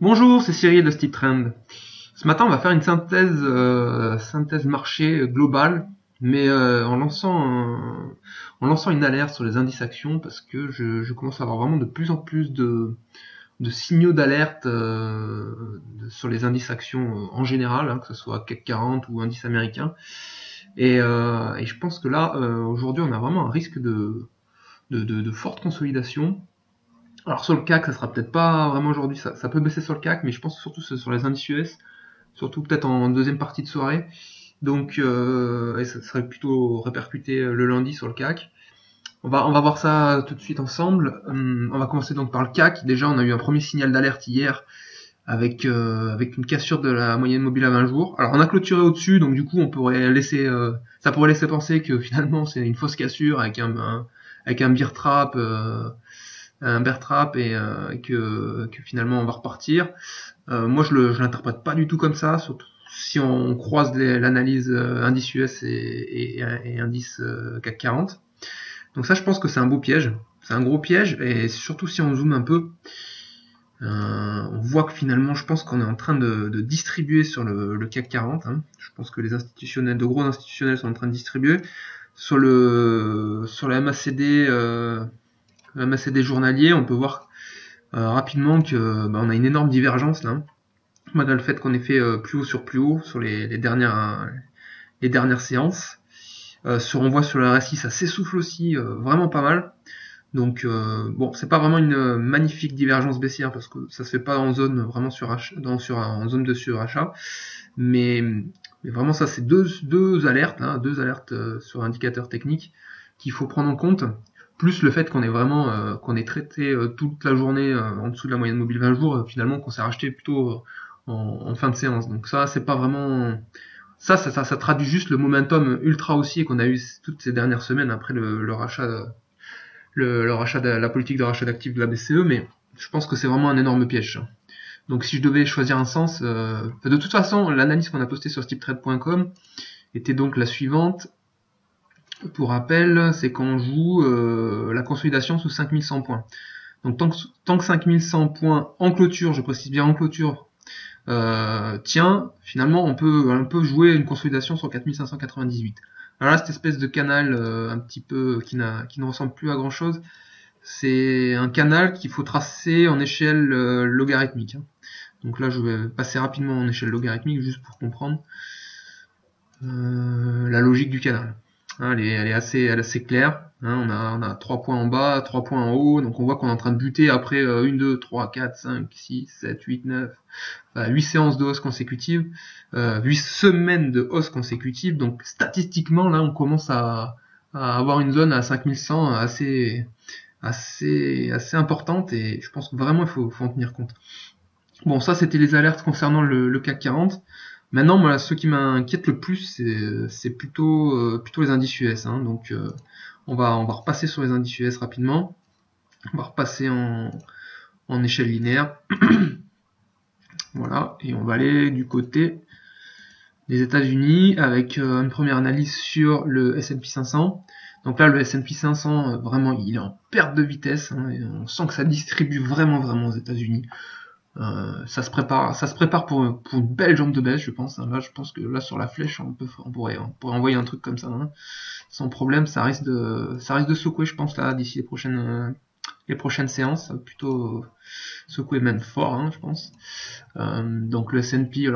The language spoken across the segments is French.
Bonjour, c'est Cyril de Steep Trend. Ce matin, on va faire une synthèse marché globale, mais en lançant une alerte sur les indices actions parce que je commence à avoir vraiment de plus en plus de signaux d'alerte sur les indices actions en général, hein, que ce soit CAC 40 ou indice américain. Et je pense que là, aujourd'hui, on a vraiment un risque de forte consolidation. Alors sur le CAC, ça sera peut-être pas vraiment aujourd'hui, ça peut baisser sur le CAC, mais je pense surtout sur les indices US, surtout peut-être en deuxième partie de soirée. Donc et ça serait plutôt répercuté le lundi sur le CAC. On va voir ça tout de suite ensemble. On va commencer donc par le CAC. Déjà, on a eu un premier signal d'alerte hier avec une cassure de la moyenne mobile à 20 jours. Alors on a clôturé au-dessus, donc du coup ça pourrait laisser penser que finalement c'est une fausse cassure avec un bear trap. Un bear trap et que finalement on va repartir. Moi je l'interprète pas du tout comme ça, surtout si on croise l'analyse indice US et indice CAC 40. Donc ça je pense que c'est un beau piège, c'est un gros piège, et surtout si on zoome un peu, on voit que finalement je pense qu'on est en train de distribuer sur le CAC 40. Hein. Je pense que les institutionnels, de gros institutionnels sont en train de distribuer. Sur la MACD journalier, on peut voir rapidement que on a une énorme divergence là, malgré le fait qu'on ait fait plus haut sur les dernières séances. On voit sur le RSI, ça s'essouffle aussi vraiment pas mal. Donc bon, c'est pas vraiment une magnifique divergence baissière parce que ça se fait pas en zone vraiment en zone de surachat, mais vraiment ça c'est deux alertes là, deux alertes sur indicateur technique qu'il faut prendre en compte, plus le fait qu'on est vraiment qu'on est traité toute la journée en dessous de la moyenne mobile 20 jours, finalement qu'on s'est racheté plutôt en fin de séance. Donc ça c'est pas vraiment ça traduit juste le momentum ultra haussier qu'on a eu toutes ces dernières semaines après le rachat la politique de rachat d'actifs de la BCE, mais je pense que c'est vraiment un énorme piège. Donc si je devais choisir un sens, de toute façon l'analyse qu'on a postée sur steeptrade.com était donc la suivante. Pour rappel, c'est qu'on joue la consolidation sous 5100 points. Donc tant que 5100 points en clôture, je précise bien en clôture, tiens, finalement on peut jouer une consolidation sur 4598. Alors là, cette espèce de canal un petit peu qui ne ressemble plus à grand chose, c'est un canal qu'il faut tracer en échelle logarithmique. Hein. Donc là, je vais passer rapidement en échelle logarithmique juste pour comprendre la logique du canal. Hein, elle est assez claire. Hein, on a 3 points en bas, 3 points en haut, donc on voit qu'on est en train de buter après 1, 2, 3, 4, 5, 6, 7, 8, 9, 8 séances de hausse consécutives, 8 semaines de hausse consécutive, donc statistiquement là on commence à avoir une zone à 5100 assez importante, et je pense que vraiment il faut en tenir compte. Bon, ça c'était les alertes concernant le CAC 40. Maintenant, moi, ce qui m'inquiète le plus, c'est plutôt les indices US. Hein. Donc, on va repasser sur les indices US rapidement. On va repasser en échelle linéaire. Voilà, et on va aller du côté des États-Unis avec une première analyse sur le S&P 500. Donc là, le S&P 500, vraiment, il est en perte de vitesse. Hein, et on sent que ça distribue vraiment aux États-Unis. Ça se prépare pour une belle jambe de baisse, je pense. Hein. Là, je pense que là sur la flèche, on pourrait envoyer un truc comme ça, hein. Sans problème. Ça risque de secouer, je pense là d'ici les prochaines séances, ça va plutôt secouer même fort, hein, je pense. Donc le S&P,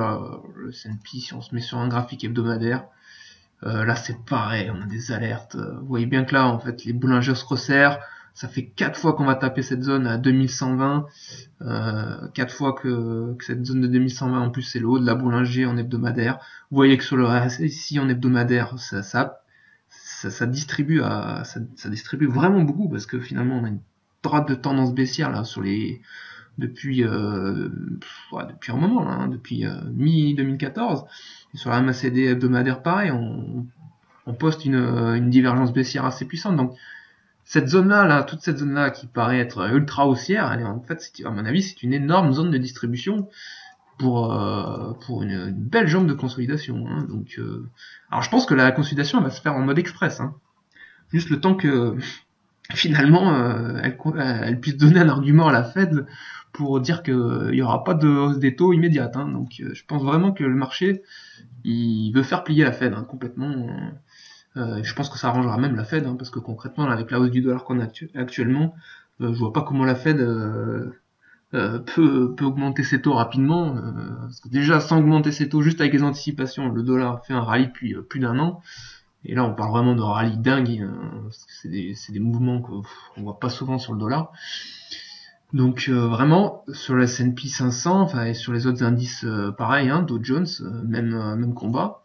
si on se met sur un graphique hebdomadaire, là c'est pareil, on a des alertes. Vous voyez bien que là, en fait, les boulangers se resserrent. Ça fait 4 fois qu'on va taper cette zone à 2120, 4 fois que cette zone de 2120 en plus c'est le haut de la boulanger en hebdomadaire. Vous voyez que sur le RSI en hebdomadaire, ça distribue ça distribue vraiment beaucoup, parce que finalement on a une droite de tendance baissière là sur les depuis depuis un moment là, hein, depuis mi 2014. Et sur la MACD hebdomadaire pareil, on poste une divergence baissière assez puissante. Donc cette zone-là, toute cette zone-là qui paraît être ultra haussière, elle est en fait, à mon avis, c'est une énorme zone de distribution pour une belle jambe de consolidation. Hein. Donc, alors je pense que la consolidation elle va se faire en mode express. Hein. Juste le temps que finalement, elle puisse donner un argument à la Fed pour dire qu'il n'y aura pas de hausse des taux immédiate. Hein. Donc je pense vraiment que le marché, il veut faire plier la Fed complètement. Je pense que ça arrangera même la Fed, parce que concrètement, là, avec la hausse du dollar qu'on a actuellement, je vois pas comment la Fed peut augmenter ses taux rapidement. Parce que déjà, sans augmenter ses taux, juste avec les anticipations, le dollar fait un rallye depuis plus d'un an. Et là, on parle vraiment de rallye dingue, parce que c'est des mouvements qu'on voit pas souvent sur le dollar. Donc vraiment, sur le S&P 500, enfin, et sur les autres indices, pareil, Dow Jones, même combat.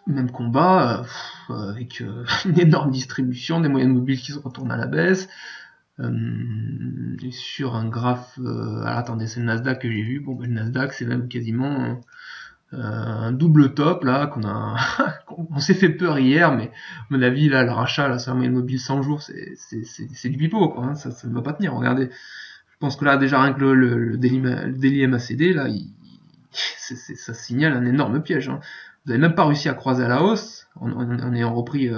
Même combat, avec une énorme distribution, des moyennes mobiles qui se retournent à la baisse. Et sur un graphe, alors attendez, c'est le Nasdaq que j'ai vu. Bon, le Nasdaq, c'est même quasiment un double top là on s'est fait peur hier, mais à mon avis là, le rachat là sur la moyenne mobile 100 jours, c'est du pipeau quoi. Ça ne va pas tenir. Regardez, je pense que là déjà rien que le daily MACD là, ça signale un énorme piège. Vous n'avez même pas réussi à croiser à la hausse en ayant repris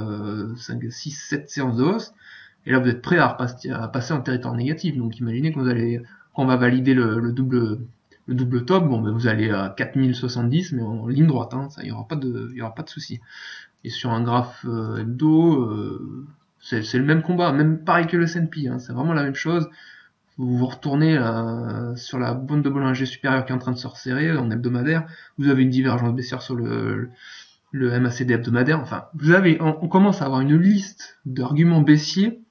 5, 6, 7 séances de hausse. Et là, vous êtes prêt à passer en territoire négatif. Donc, imaginez qu'on va valider le double top. Bon, ben, vous allez à 4070, mais en ligne droite. Ça, il y aura pas de souci. Et sur un graphe hebdo, c'est le même combat, même pareil que le S&P. C'est vraiment la même chose. Vous vous retournez sur la bande de Bollinger supérieure qui est en train de se resserrer en hebdomadaire. Vous avez une divergence baissière sur le MACD hebdomadaire. Enfin, on commence à avoir une liste d'arguments baissiers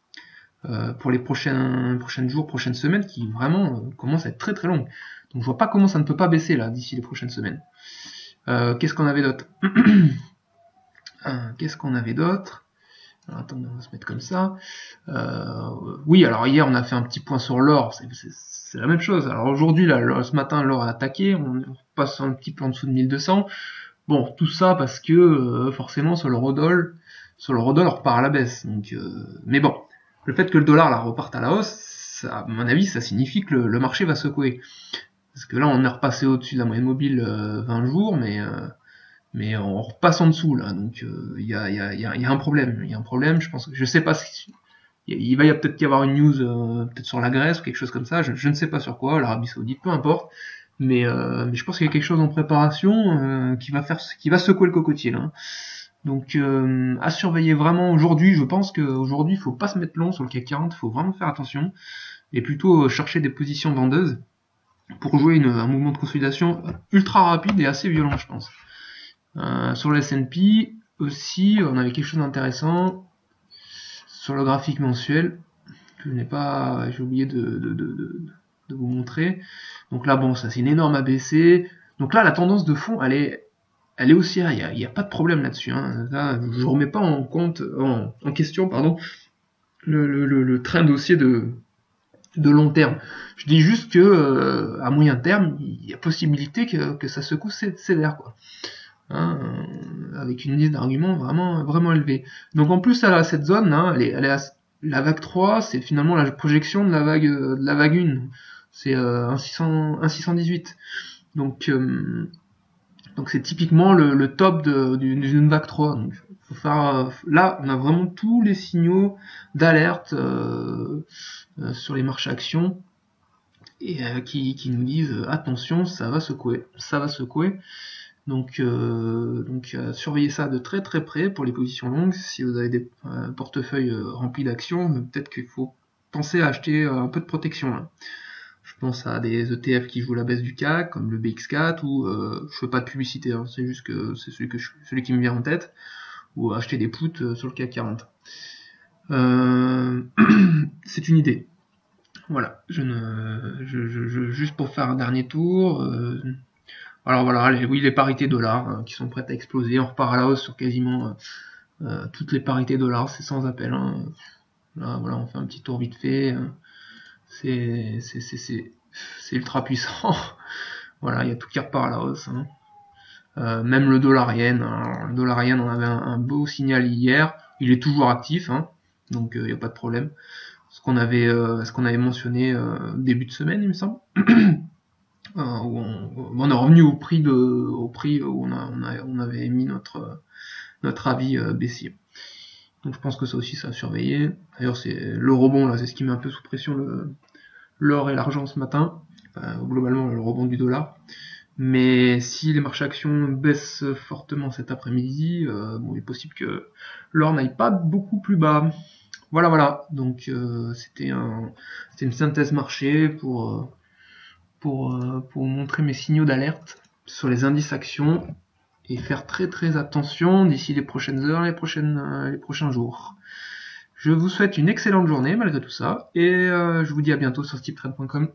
pour les prochains jours, prochaines semaines, qui vraiment commence à être très très longue. Donc je vois pas comment ça ne peut pas baisser là d'ici les prochaines semaines. Qu'est-ce qu'on avait d'autre? Alors, attendez, on va se mettre comme ça. Oui, alors hier on a fait un petit point sur l'or, c'est la même chose. Alors aujourd'hui, là, ce matin, l'or a attaqué, on passe un petit peu en dessous de 1200. Bon, tout ça parce que forcément sur le Rodol, on repart à la baisse. Donc, mais bon, le fait que le dollar là reparte à la hausse, ça, à mon avis, ça signifie que le marché va secouer. Parce que là, on est repassé au-dessus de la moyenne mobile 20 jours, mais on repasse en dessous là. Donc il y a un problème. Il y a un problème. Je pense que je sais pas si il va peut-être y avoir une news peut-être sur la Grèce ou quelque chose comme ça. Je ne sais pas sur quoi. L'Arabie Saoudite, peu importe. Mais je pense qu'il y a quelque chose en préparation qui va secouer le cocotier là. Donc à surveiller vraiment aujourd'hui. Je pense qu'aujourd'hui il faut pas se mettre long sur le CAC 40. Il faut vraiment faire attention et plutôt chercher des positions vendeuses pour jouer un mouvement de consolidation ultra rapide et assez violent, je pense. Sur le S&P aussi, on avait quelque chose d'intéressant sur le graphique mensuel que j'ai oublié de vous montrer. Donc là, bon, ça c'est une énorme ABC. Donc là, la tendance de fond, elle est haussière. Il y a pas de problème là-dessus. Là, je remets pas en question, pardon, le train haussier de long terme. Je dis juste que à moyen terme, il y a possibilité que ça secoue sévère, quoi. Avec une liste d'arguments vraiment élevée. Donc en plus, cette zone, la vague 3, c'est finalement la projection de la vague 1. C'est un 618. Donc c'est typiquement le top d'une vague 3. Donc faut faire, là, on a vraiment tous les signaux d'alerte sur les marchés actions et qui nous disent attention, ça va secouer. Donc surveillez ça de très très près pour les positions longues. Si vous avez des portefeuilles remplis d'actions, peut-être qu'il faut penser à acheter un peu de protection là. Je pense à des ETF qui jouent la baisse du CAC, comme le BX4, ou je fais pas de publicité, c'est juste que c'est celui qui me vient en tête, ou acheter des puts sur le CAC 40. C'est une idée. Voilà, juste pour faire un dernier tour. Alors voilà, les parités dollars qui sont prêtes à exploser. On repart à la hausse sur quasiment toutes les parités dollars, c'est sans appel. Là, voilà, on fait un petit tour vite fait. C'est ultra puissant. Voilà, il y a tout qui repart à la hausse. Même le dollar yen. Alors, le dollar yen, on avait un beau signal hier. Il est toujours actif, donc il n'y a pas de problème. Ce qu'on avait mentionné début de semaine, il me semble. Où on est revenu au prix où on avait mis notre avis baissier. Donc je pense que ça aussi ça a surveillé. D'ailleurs c'est le rebond là, c'est ce qui met un peu sous pression l'or et l'argent ce matin. Enfin, globalement le rebond du dollar. Mais si les marchés actions baissent fortement cet après-midi, bon, il est possible que l'or n'aille pas beaucoup plus bas. Voilà, voilà. Donc c'était une synthèse marché pour montrer mes signaux d'alerte sur les indices actions et faire très très attention d'ici les prochaines heures, les prochains jours. Je vous souhaite une excellente journée malgré tout ça et je vous dis à bientôt sur steeptrade.com.